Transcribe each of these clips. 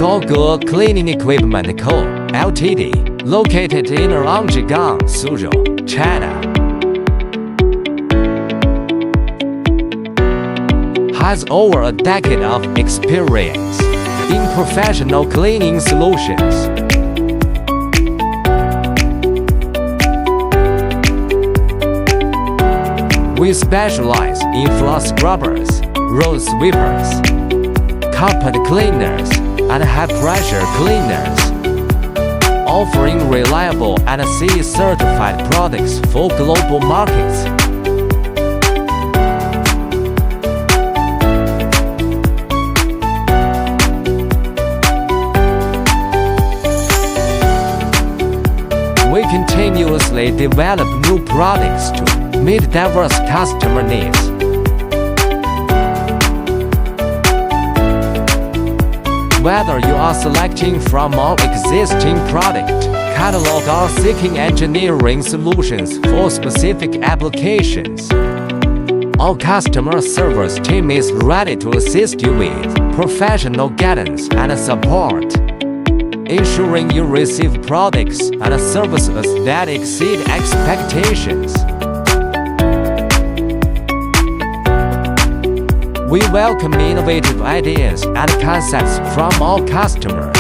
GAOGE Cleaning Equipment Co., Ltd., located in Zhangjiagang, Suzhou, China, has over a decade of experience in professional cleaning solutions. We specialize in floor scrubbers, road sweepers, carpet cleaners, and high-pressure cleaners, offering reliable and CE-certified products for global markets. We continuously develop new products to meet diverse customer needs. Whether you are selecting from our existing product catalog or seeking engineering solutions for specific applications, our customer service team is ready to assist you with professional guidance and support, ensuring you receive products and services that exceed expectations. We welcome innovative ideas and concepts from all customers.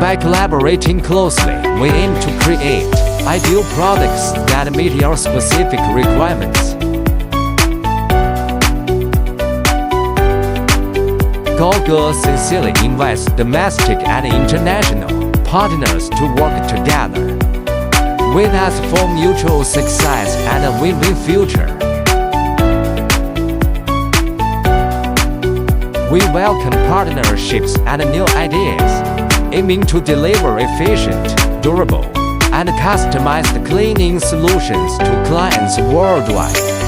By collaborating closely, we aim to create ideal products that meet your specific requirements. GAOGE sincerely invites domestic and international partners to work together with us for mutual success and a win-win future. We welcome partnerships and new ideas, aiming to deliver efficient, durable, and customized cleaning solutions to clients worldwide.